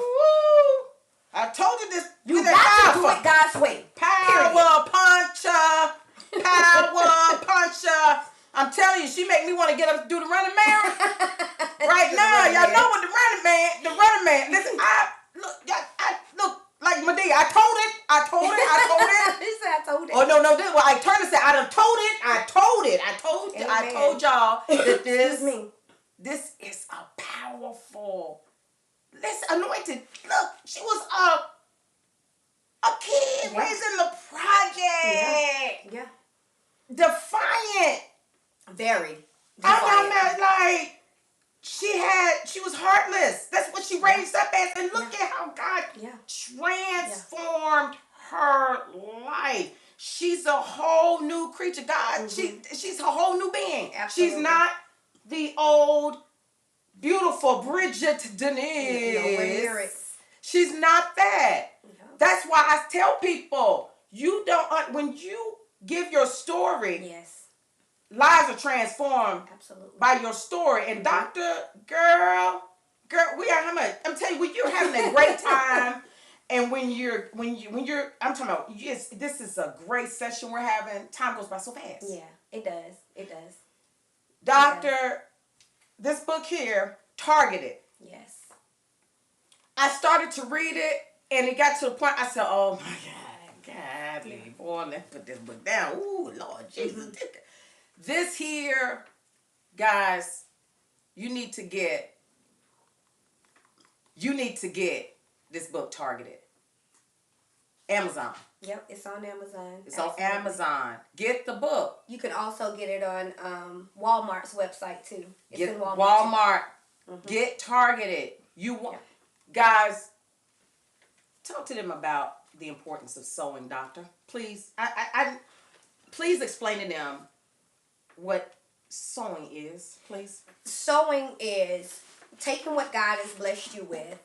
Speaker 1: I told you this.
Speaker 2: You got to do it God's way.
Speaker 1: Power puncher. Power puncher. I'm telling you, she make me want to get up and do the running man right now. Y'all know what the running man. Listen, I look like Medea. I told it.
Speaker 2: He said I told it.
Speaker 1: Oh no, this well, I turned and said I done told it. I told y'all that this is a powerful. This anointed. Look, she was a kid raised in the project.
Speaker 2: Yeah.
Speaker 1: Defiant.
Speaker 2: Very.
Speaker 1: I'm not like she was heartless. That's what she raised up as. And look at how God transformed her life. She's a whole new creature. God, she's a whole new being.
Speaker 2: Absolutely.
Speaker 1: She's not the old, beautiful Bridget Denise.
Speaker 2: Nowhere near it.
Speaker 1: She's not that. Yeah. That's why I tell people, you don't, when you give your story, lives are transformed by your story. And girl, we are how much? I'm telling you, when you're having a great time, and when you're, I'm talking about, yes, this is a great session we're having. Time goes by so fast.
Speaker 2: Yeah, it does. It does.
Speaker 1: Doctor, this book here, Targeted.
Speaker 2: Yes.
Speaker 1: I started to read it, and it got to the point I said, "Oh my God, godly boy, let's put this book down." Ooh, Lord Jesus. This here, guys, you need to get this book, Targeted. Amazon.
Speaker 2: Yep, it's on Amazon.
Speaker 1: It's on Amazon. Get the book.
Speaker 2: You can also get it on Walmart's website too. It's
Speaker 1: get
Speaker 2: in Walmart.
Speaker 1: Walmart. Get Targeted. Guys, talk to them about the importance of sewing, doctor. Please. Please explain to them what sewing is, please.
Speaker 2: Sewing is taking what God has blessed you with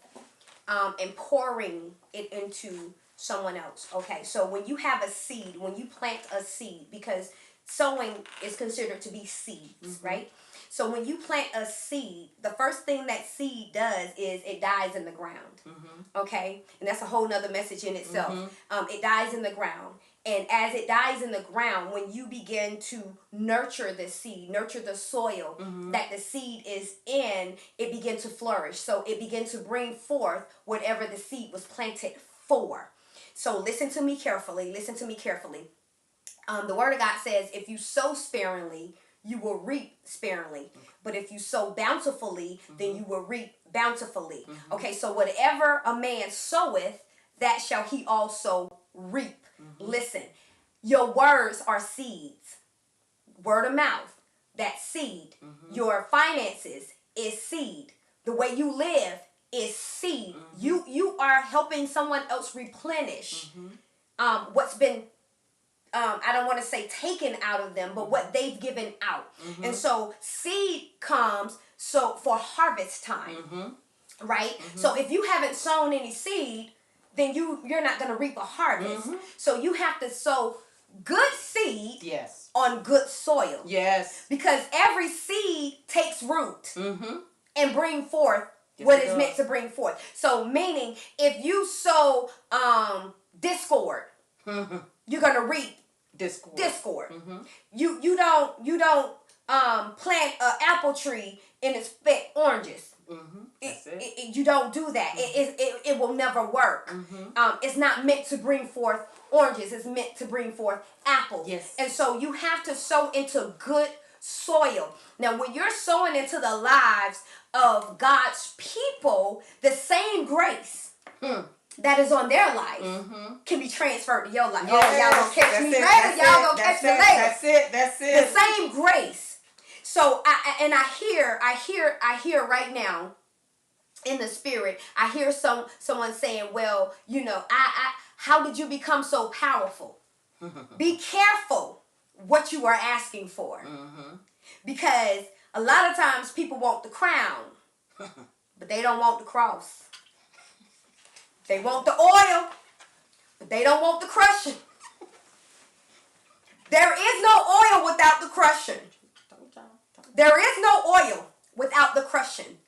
Speaker 2: and pouring it into someone else. Okay, so when you have a seed, when you plant a seed, because sowing is considered to be seeds, right? So when you plant a seed, the first thing that seed does is it dies in the ground. Okay, and that's a whole nother message in itself. It dies in the ground. And as it dies in the ground, when you begin to nurture the seed, nurture the soil that the seed is in, it begins to flourish. So it begins to bring forth whatever the seed was planted for. So listen to me carefully. Listen to me carefully. The Word of God says, if you sow sparingly, you will reap sparingly. But if you sow bountifully, then you will reap bountifully. Okay, so whatever a man soweth, that shall he also reap. Listen, your words are seeds. Word of mouth, that's seed. Your finances is seed. The way you live is seed. You are helping someone else replenish what's been I don't want to say taken out of them, but what they've given out. And so seed comes for harvest time, right? So if you haven't sown any seed, then you're not going to reap a harvest. So you have to sow good seed on good soil.
Speaker 1: Yes.
Speaker 2: Because every seed takes root and bring forth what it's meant to bring forth. So meaning, if you sow discord, you're going to reap discord. You don't plant an apple tree and expect oranges. You don't do that. It will never work. It's not meant to bring forth oranges. It's meant to bring forth apples.
Speaker 1: Yes.
Speaker 2: And so you have to sow into good soil. Now, when you're sowing into the lives of God's people, the same grace that is on their life can be transferred to your life.
Speaker 1: Yes.
Speaker 2: Oh, y'all gonna catch me later. Y'all gonna catch me later.
Speaker 1: That's it.
Speaker 2: The same grace. So I hear right now in the spirit, I hear someone saying, well, how did you become so powerful? Be careful what you are asking for. Because a lot of times people want the crown, but they don't want the cross. They want the oil, but they don't want the crushing. There is no oil without the crushing. There is no oil without the crushing.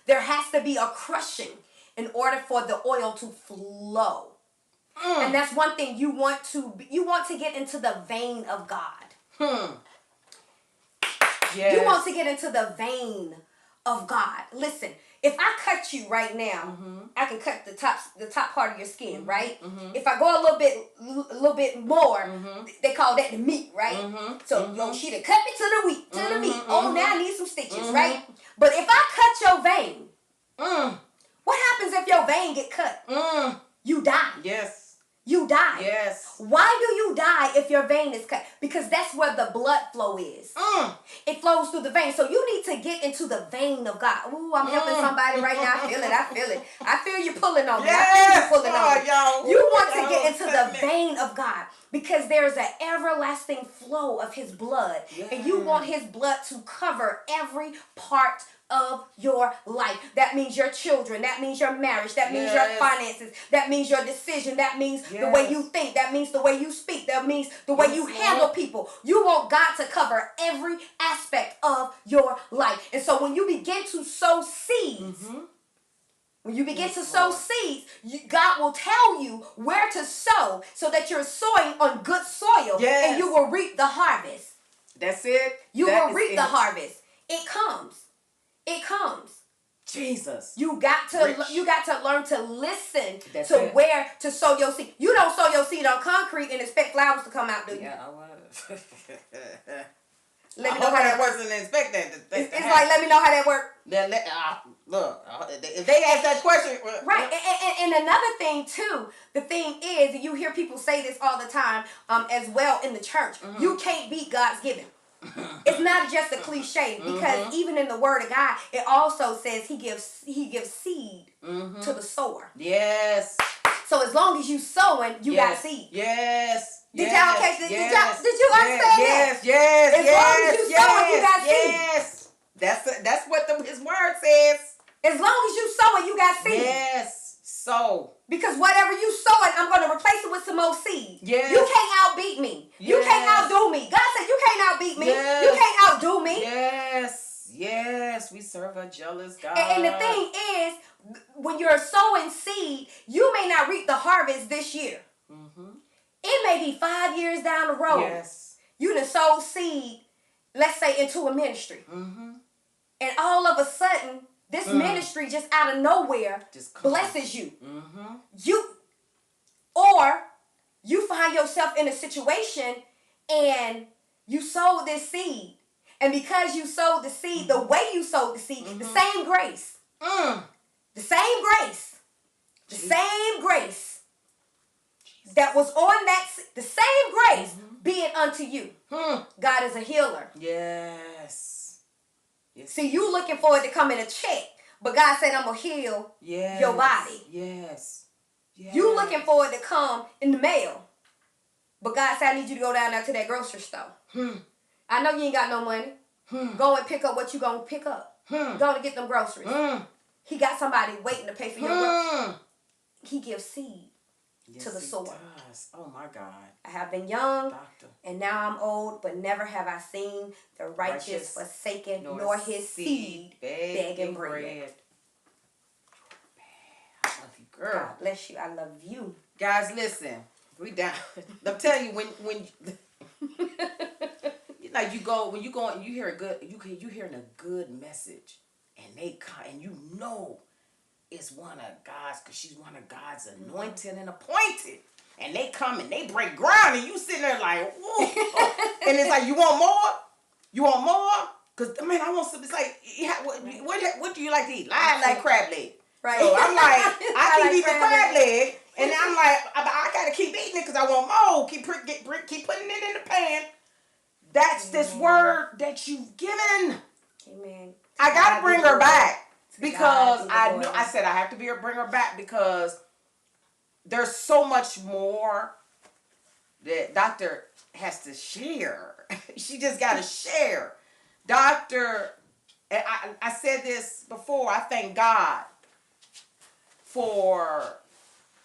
Speaker 2: There has to be a crushing in order for the oil to flow. And that's one thing you want to get into the vein of God.
Speaker 1: Yes.
Speaker 2: You want to get into the vein of God. Listen, if I cut you right now, I can cut the top part of your skin, right? If I go a little bit more, they call that the meat, right? So she done cut me to the meat. Oh, now I need some stitches, right? But if I cut your vein, what happens if your vein get cut? You die.
Speaker 1: Yes.
Speaker 2: You die.
Speaker 1: Yes.
Speaker 2: Why do you die if your vein is cut? Because that's where the blood flow is. It flows through the vein. So you need to get into the vein of God. Ooh, I'm helping somebody right now. I feel it. I feel you pulling on me.
Speaker 1: Yes.
Speaker 2: I feel you pulling on me.
Speaker 1: Y'all.
Speaker 2: You want to get into the vein of God because there's an everlasting flow of his blood. And you want his blood to cover every part of your life. That means your children. That means your marriage. That means your finances. That means your decision. That means the way you think. That means the way you speak. That means the way you handle people. You want God to cover every aspect of your life. And so when you begin to sow seeds, God will tell you where to sow so that you're sowing on good soil and you will reap the harvest.
Speaker 1: That's it.
Speaker 2: You will reap the harvest. It comes. It comes.
Speaker 1: Jesus.
Speaker 2: You got to learn to listen where to sow your seed. You don't sow your seed on concrete and expect flowers to come out, do you?
Speaker 1: Yeah, I was.
Speaker 2: Let me know how that works.
Speaker 1: Wasn't expecting that.
Speaker 2: It's like, let me know how that works.
Speaker 1: Look, if they ask that question,
Speaker 2: right? And another thing too, the thing is, you hear people say this all the time, as well in the church. You can't beat God's giving. It's not just a cliche because even in the Word of God, it also says He gives seed to the sower.
Speaker 1: Yes.
Speaker 2: So as long as you sowing, you got seed.
Speaker 1: Yes.
Speaker 2: Did y'all catch this? Did you understand that?
Speaker 1: Yes.
Speaker 2: As long as you sowing, you got seed.
Speaker 1: Yes. That's what His Word says.
Speaker 2: As long as you sowing, you got seed.
Speaker 1: Yes. So.
Speaker 2: Because whatever you sowing, I'm going to replace it with some more seed.
Speaker 1: Yes.
Speaker 2: You can't outbeat me. You can't outdo me. God said you can't outbeat me.
Speaker 1: Yes.
Speaker 2: You can't outdo me.
Speaker 1: Yes. We serve a jealous God.
Speaker 2: And the thing is, when you're sowing seed, you may not reap the harvest this year. It may be 5 years down the road.
Speaker 1: Yes.
Speaker 2: You done sowed seed, let's say, into a ministry. And all of a sudden, this ministry just out of nowhere just blesses you. Or you find yourself in a situation and you sowed this seed. And because you sowed the seed, the way you sowed the seed, the same grace. The same grace. The same grace that was on the same grace, be it unto you. God is a healer.
Speaker 1: Yes.
Speaker 2: See, you looking for it to come in a check, but God said, I'm going to heal your body.
Speaker 1: Yes.
Speaker 2: You looking for it to come in the mail, but God said, I need you to go down there to that grocery store. I know you ain't got no money. Go and pick up what you going to pick up. Go to get them groceries. He got somebody waiting to pay for your groceries. He gives seed to the sower.
Speaker 1: Does. Oh my God.
Speaker 2: I have been young,
Speaker 1: Doctor.
Speaker 2: and now I'm old, but never have I seen the righteous forsaken, nor his seed begging bread.
Speaker 1: I love you, girl.
Speaker 2: God bless you. I love you.
Speaker 1: Guys, listen. We down. I'm telling you, when like you go, when you go and you hear a good, you hearing a good message, and they come, and you know it's one of God's, because she's one of God's anointed and appointed. And they come and they break ground, and you sitting there like, whoa. And it's like, you want more? You want more? Because, man, I want some. It's like, yeah, what do you like to eat? I like crab leg.
Speaker 2: Right.
Speaker 1: So I'm like, I keep
Speaker 2: like
Speaker 1: eating crab leg. And I'm like, I got to keep eating it because I want more. Keep putting it in the pan. That's this word that you've given.
Speaker 2: Amen.
Speaker 1: I got to bring her back. Because I said I have to bring her back, because there's so much more that Doctor has to share. She just got to share. Doctor, I said this before, I thank God for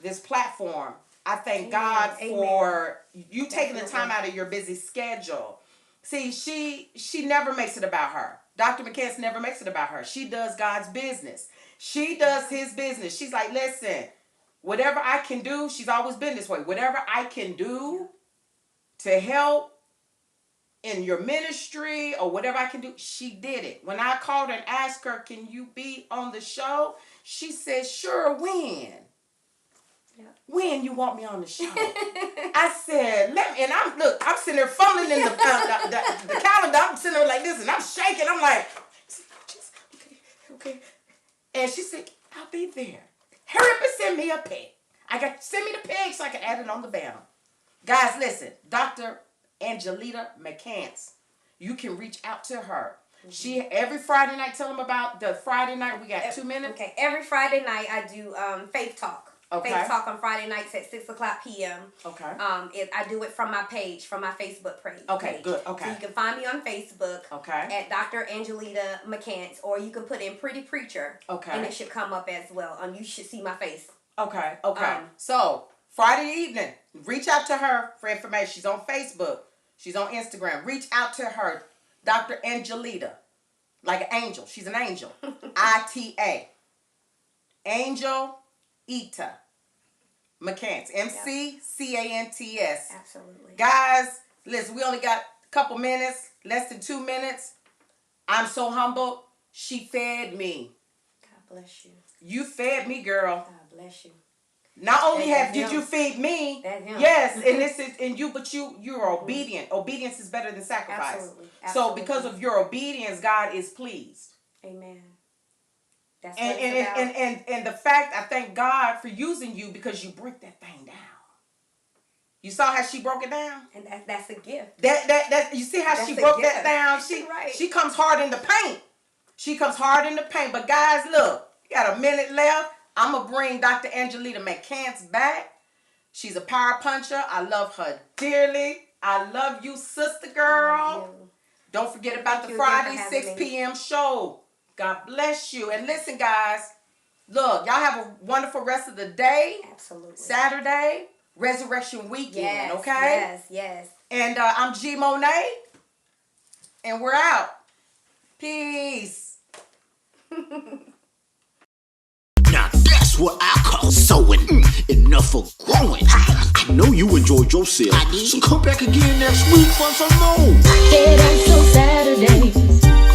Speaker 1: this platform. I thank God for you taking the time out of your busy schedule. See, she never makes it about her. Dr. McCants never makes it about her. She does God's business. She does his business. She's like, listen, whatever I can do, she's always been this way. Whatever I can do to help in your ministry or whatever I can do, she did it. When I called her and asked her, can you be on the show? She said, sure, when? When you want me on the show? I said, I'm sitting there fumbling in the calendar. I'm sitting there like this, and I'm shaking. I'm like, okay. And she said, I'll be there. Hurry up and send me a pic. Send me the pic so I can add it on the banner. Guys, listen, Dr. Angelita McCants, you can reach out to her. She every Friday night, tell them about the Friday night. We got 2 minutes.
Speaker 2: Okay, every Friday night I do Faith Talk.
Speaker 1: Okay.
Speaker 2: Faith Talk on Friday nights at 6:00 p.m.
Speaker 1: Okay.
Speaker 2: I do it from my page, from my Facebook page.
Speaker 1: Okay, good. Okay.
Speaker 2: So you can find me on Facebook.
Speaker 1: Okay.
Speaker 2: At Dr. Angelita McCants, or you can put in Pretty Preacher.
Speaker 1: Okay.
Speaker 2: And it should come up as well. You should see my face.
Speaker 1: Okay. So Friday evening, reach out to her for information. She's on Facebook. She's on Instagram. Reach out to her, Dr. Angelita, like an angel. She's an angel. ITA. Angelita McCants. McCants.
Speaker 2: Absolutely.
Speaker 1: Guys, listen, we only got a couple minutes, less than 2 minutes. I'm so humbled. She fed me.
Speaker 2: God bless you.
Speaker 1: You fed me, girl.
Speaker 2: God bless you.
Speaker 1: Not only did you feed me, yes, and this is but you're obedient. Obedience is better than sacrifice.
Speaker 2: Absolutely.
Speaker 1: So because of your obedience, God is pleased.
Speaker 2: Amen. That's what it's about.
Speaker 1: And the fact, I thank God for using you, because you break that thing down. You saw how she broke it down?
Speaker 2: And that's a gift.
Speaker 1: That you see how she broke that down? She comes hard in the paint. But guys, look, you got a minute left. I'm going to bring Dr. Angelita McCants back. She's a power puncher. I love her dearly. I love you, sister girl. Don't forget about the Friday 6 p.m. show. God bless you. And listen, guys, look, y'all have a wonderful rest of the day.
Speaker 2: Absolutely.
Speaker 1: Saturday, Resurrection Weekend, okay?
Speaker 2: Yes.
Speaker 1: And I'm G Mone'a, and we're out. Peace.
Speaker 3: Now that's what I call sowing. Enough of growing. I know you enjoyed yourself. So come back again next week for some more.
Speaker 4: It ain't so Saturday.